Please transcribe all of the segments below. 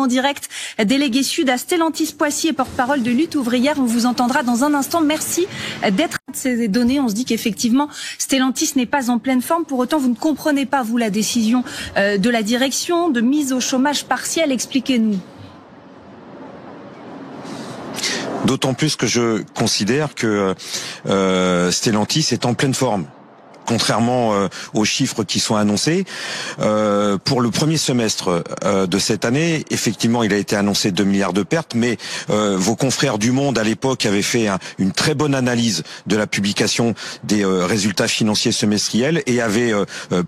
en direct, délégué Sud à Stellantis-Poissy et porte-parole de Lutte ouvrière. On vous entendra dans un instant. Merci d'être à ces données. On se dit qu'effectivement, Stellantis n'est pas en pleine forme. Pour autant, vous ne comprenez pas, vous, la décision de la direction de mise au chômage partiel. Expliquez-nous. D'autant plus que je considère que Stellantis est en pleine forme. Contrairement aux chiffres qui sont annoncés, pour le premier semestre de cette année, effectivement, il a été annoncé 2 milliards de pertes, mais vos confrères du Monde à l'époque avaient fait une très bonne analyse de la publication des résultats financiers semestriels et avaient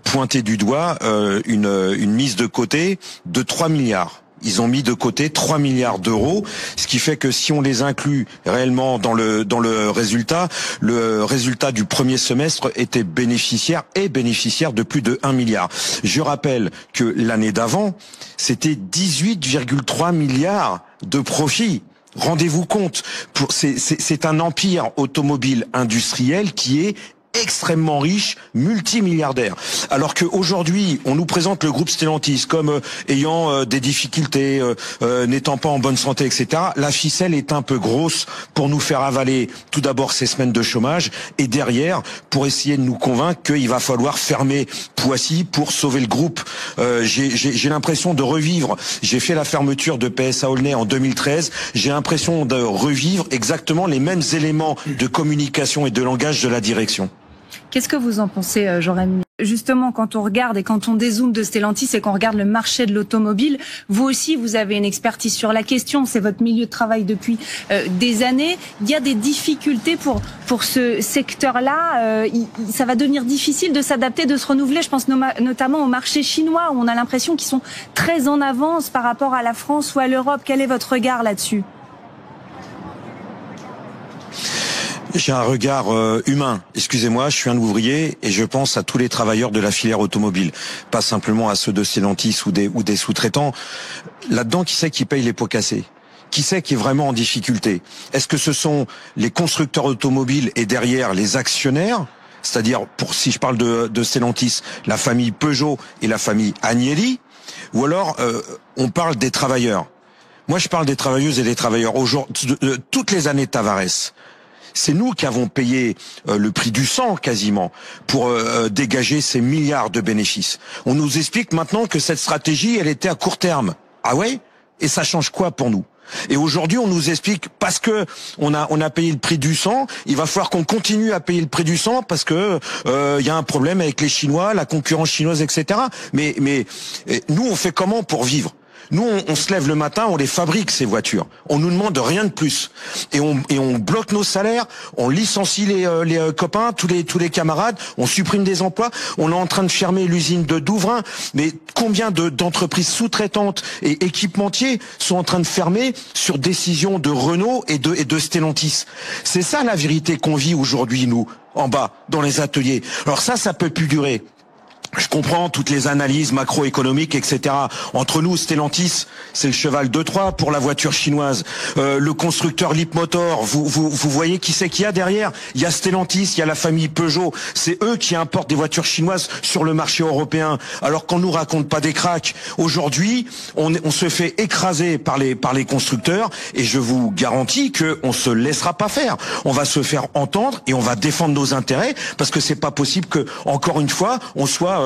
pointé du doigt une mise de côté de 3 milliards. Ils ont mis de côté 3 milliards d'euros, ce qui fait que si on les inclut réellement dans le résultat du premier semestre était bénéficiaire de plus de 1 milliard. Je rappelle que l'année d'avant, c'était 18,3 milliards de profits. Rendez-vous compte, c'est un empire automobile industriel qui est extrêmement riche, multimilliardaire. Alors qu'aujourd'hui, on nous présente le groupe Stellantis comme ayant des difficultés, n'étant pas en bonne santé, etc. La ficelle est un peu grosse pour nous faire avaler tout d'abord ces semaines de chômage et derrière pour essayer de nous convaincre qu'il va falloir fermer Poissy pour sauver le groupe. J'ai l'impression de revivre. J'ai fait la fermeture de PSA Aulnay en 2013. J'ai l'impression de revivre exactement les mêmes éléments de communication et de langage de la direction. Qu'est-ce que vous en pensez, Jean-Rémy ? Justement, quand on regarde et quand on dézoome de Stellantis et qu'on regarde le marché de l'automobile, vous aussi, vous avez une expertise sur la question. C'est votre milieu de travail depuis des années. Il y a des difficultés pour ce secteur-là. Ça va devenir difficile de s'adapter, de se renouveler. Je pense notamment au marché chinois où on a l'impression qu'ils sont très en avance par rapport à la France ou à l'Europe. Quel est votre regard là-dessus ? J'ai un regard humain. Excusez-moi, je suis un ouvrier et je pense à tous les travailleurs de la filière automobile, pas simplement à ceux de Stellantis ou des sous-traitants. Là-dedans, qui c'est qui paye les pots cassés ? Qui c'est qui est vraiment en difficulté ? Est-ce que ce sont les constructeurs automobiles et derrière les actionnaires ? C'est-à-dire, si je parle de Stellantis, la famille Peugeot et la famille Agnelli ? Ou alors, on parle des travailleurs ? Moi, je parle des travailleuses et des travailleurs. Toutes les années de Tavares, c'est nous qui avons payé le prix du sang quasiment pour dégager ces milliards de bénéfices. On nous explique maintenant que cette stratégie, elle était à court terme. Ah ouais ? Et ça change quoi pour nous ? Et aujourd'hui, on nous explique parce que on a payé le prix du sang, il va falloir qu'on continue à payer le prix du sang parce que y a un problème avec les Chinois, la concurrence chinoise, etc. Mais nous, on fait comment pour vivre ? Nous, on se lève le matin, on les fabrique ces voitures. On nous demande rien de plus, et on bloque nos salaires, on licencie les copains, tous les camarades, on supprime des emplois. On est en train de fermer l'usine de Douvrin. Mais combien d'entreprises sous-traitantes et équipementiers sont en train de fermer sur décision de Renault et de Stellantis ? C'est ça la vérité qu'on vit aujourd'hui, nous, en bas, dans les ateliers. Alors ça peut plus durer. Je comprends toutes les analyses macroéconomiques, etc. Entre nous, Stellantis, c'est le cheval de Troie pour la voiture chinoise. Le constructeur Leapmotor, vous voyez qui c'est qu'il y a derrière ? Il y a Stellantis, il y a la famille Peugeot. C'est eux qui importent des voitures chinoises sur le marché européen. Alors qu'on nous raconte pas des cracks. Aujourd'hui, on se fait écraser par les constructeurs et je vous garantis que on se laissera pas faire. On va se faire entendre et on va défendre nos intérêts parce que c'est pas possible que, encore une fois, on soit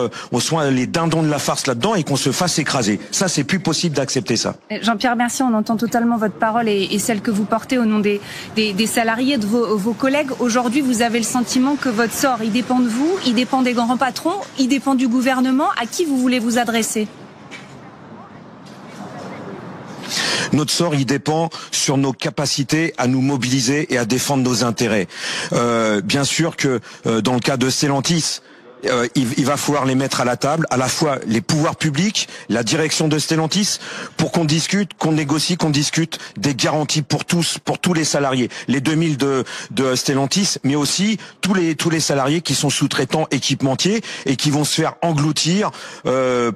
les dindons de la farce là-dedans et qu'on se fasse écraser. Ça, c'est plus possible d'accepter ça. Jean-Pierre Mercier, on entend totalement votre parole et celle que vous portez au nom des salariés, de vos collègues. Aujourd'hui, vous avez le sentiment que votre sort, il dépend de vous, il dépend des grands patrons, il dépend du gouvernement. À qui vous voulez vous adresser ? Notre sort, il dépend sur nos capacités à nous mobiliser et à défendre nos intérêts. Bien sûr que dans le cas de Stellantis, il va falloir les mettre à la table, à la fois les pouvoirs publics, la direction de Stellantis, pour qu'on discute, qu'on négocie, qu'on discute des garanties pour tous les salariés, les 2000 de Stellantis, mais aussi tous les salariés qui sont sous-traitants équipementiers et qui vont se faire engloutir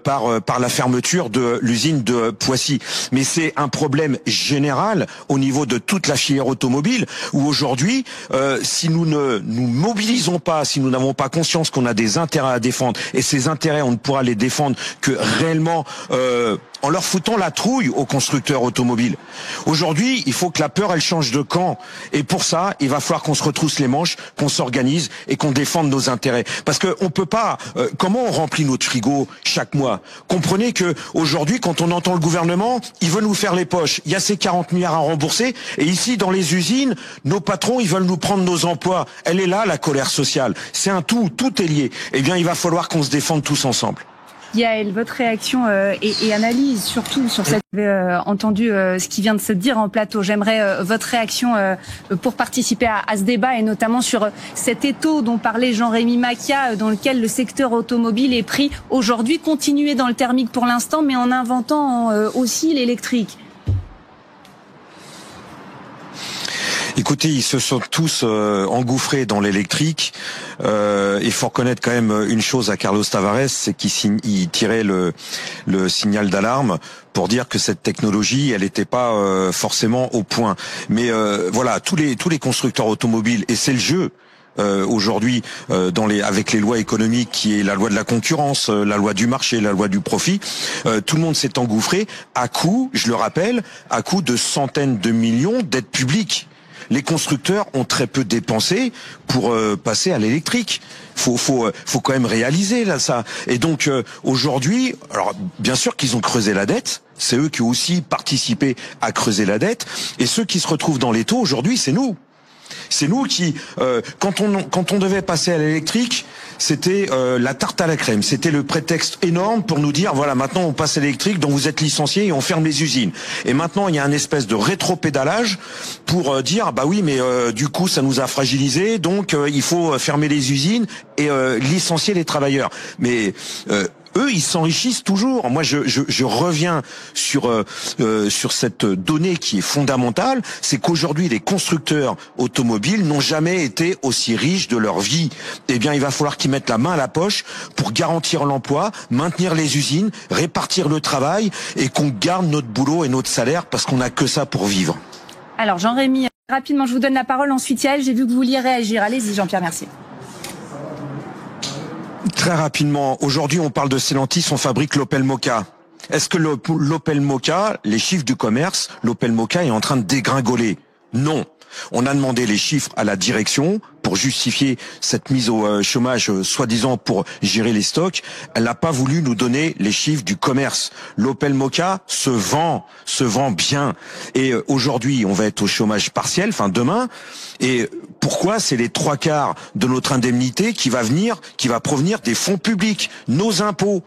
par la fermeture de l'usine de Poissy. Mais c'est un problème général au niveau de toute la filière automobile où aujourd'hui, si nous ne nous mobilisons pas, si nous n'avons pas conscience qu'on a des intérêts à défendre, et ces intérêts, on ne pourra les défendre que réellement en leur foutant la trouille aux constructeurs automobiles. Aujourd'hui, il faut que la peur, elle change de camp. Et pour ça, il va falloir qu'on se retrousse les manches, qu'on s'organise et qu'on défende nos intérêts. Parce que on peut pas. Comment on remplit notre frigo chaque mois? Comprenez que aujourd'hui, quand on entend le gouvernement, il veut nous faire les poches. Il y a ces 40 milliards à rembourser. Et ici, dans les usines, nos patrons, ils veulent nous prendre nos emplois. Elle est là, la colère sociale. C'est un tout est lié. Eh bien, il va falloir qu'on se défende tous ensemble. Yael, votre réaction et analyse surtout sur cette... Vous avez entendu ce qui vient de se dire en plateau. J'aimerais votre réaction pour participer à ce débat et notamment sur cet étau dont parlait Jean-Rémy Macchia, dans lequel le secteur automobile est pris aujourd'hui, continuer dans le thermique pour l'instant, mais en inventant aussi l'électrique. Écoutez, ils se sont tous engouffrés dans l'électrique. Il faut reconnaître quand même une chose à Carlos Tavares, c'est qu'il tirait le signal d'alarme pour dire que cette technologie, elle n'était pas forcément au point. Mais voilà, tous les constructeurs automobiles, et c'est le jeu. Aujourd'hui, avec les lois économiques, qui est la loi de la concurrence, la loi du marché, la loi du profit, tout le monde s'est engouffré à coût, je le rappelle, à coût de centaines de millions d'aides publiques. Les constructeurs ont très peu dépensé pour passer à l'électrique. Faut quand même réaliser là ça. Et donc aujourd'hui, alors bien sûr qu'ils ont creusé la dette. C'est eux qui ont aussi participé à creuser la dette. Et ceux qui se retrouvent dans l'étau aujourd'hui, c'est nous. C'est nous qui, quand on devait passer à l'électrique, c'était la tarte à la crème. C'était le prétexte énorme pour nous dire, voilà, maintenant on passe à l'électrique, donc vous êtes licenciés et on ferme les usines. Et maintenant, il y a un espèce de rétropédalage pour dire, bah oui, mais du coup, ça nous a fragilisés, donc il faut fermer les usines et licencier les travailleurs. Mais eux, ils s'enrichissent toujours. Moi, je reviens sur cette donnée qui est fondamentale, c'est qu'aujourd'hui, les constructeurs automobiles n'ont jamais été aussi riches de leur vie. Eh bien, il va falloir qu'ils mettent la main à la poche pour garantir l'emploi, maintenir les usines, répartir le travail et qu'on garde notre boulot et notre salaire parce qu'on n'a que ça pour vivre. Alors, Jean-Rémy, rapidement, je vous donne la parole. Ensuite, Yael, j'ai vu que vous vouliez réagir. Allez-y, Jean-Pierre, merci. Très rapidement, aujourd'hui on parle de Stellantis, on fabrique l'Opel Mokka. Est-ce que l'Opel Mokka, les chiffres du commerce, l'Opel Mokka est en train de dégringoler? Non. On a demandé les chiffres à la direction pour justifier cette mise au chômage, soi-disant pour gérer les stocks. Elle n'a pas voulu nous donner les chiffres du commerce. L'Opel Mokka se vend bien. Et aujourd'hui, on va être au chômage partiel, enfin demain. Et pourquoi? C'est les 3/4 de notre indemnité qui va provenir des fonds publics, nos impôts.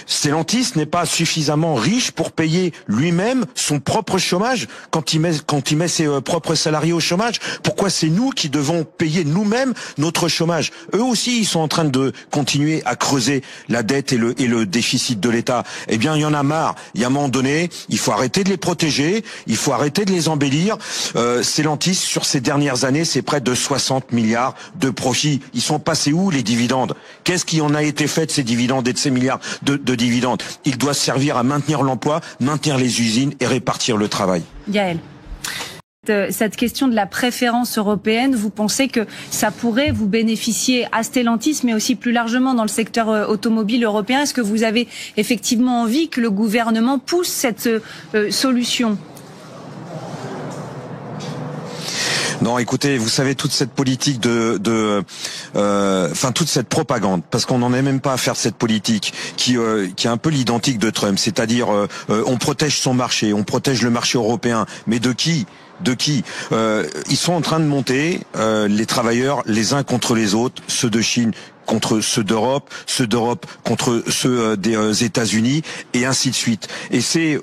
Stellantis n'est pas suffisamment riche pour payer lui-même son propre chômage quand il met ses propres salariés au chômage. Pourquoi c'est nous qui devons payer nous-mêmes notre chômage? Eux aussi, ils sont en train de continuer à creuser la dette et le déficit de l'État. Eh bien, il y en a marre. Il y a un moment donné, il faut arrêter de les protéger, il faut arrêter de les embellir. Stellantis, sur ces dernières années, c'est près de 60 milliards de profits. Ils sont passés où, les dividendes? Qu'est-ce qui en a été fait de ces dividendes et de ces milliards de dividendes? Il doit servir à maintenir l'emploi, maintenir les usines et répartir le travail. Yael, cette question de la préférence européenne, vous pensez que ça pourrait vous bénéficier à Stellantis, mais aussi plus largement dans le secteur automobile européen? Est-ce que vous avez effectivement envie que le gouvernement pousse cette solution? Non, écoutez, vous savez, toute cette politique toute cette propagande, parce qu'on n'en est même pas à faire cette politique qui est un peu l'identique de Trump, c'est-à-dire on protège son marché, on protège le marché européen, mais de qui? Ils sont en train de monter les travailleurs les uns contre les autres, ceux de Chine contre ceux d'Europe contre ceux des États-Unis, et ainsi de suite. Et c'est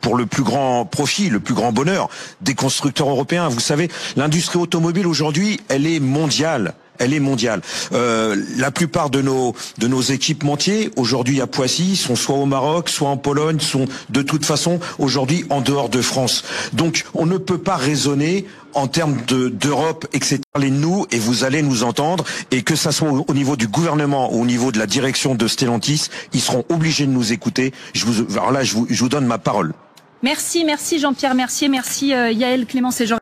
pour le plus grand profit, le plus grand bonheur des constructeurs européens. Vous savez, l'industrie automobile aujourd'hui, elle est mondiale. La plupart de nos équipementiers aujourd'hui à Poissy sont soit au Maroc, soit en Pologne, sont de toute façon aujourd'hui en dehors de France. Donc on ne peut pas raisonner en termes d'Europe, etc. Nous, et vous allez nous entendre, et que ça soit au niveau du gouvernement ou au niveau de la direction de Stellantis, ils seront obligés de nous écouter. Je vous donne ma parole. Merci Jean-Pierre Mercier, merci Yael, Clémence et Jean.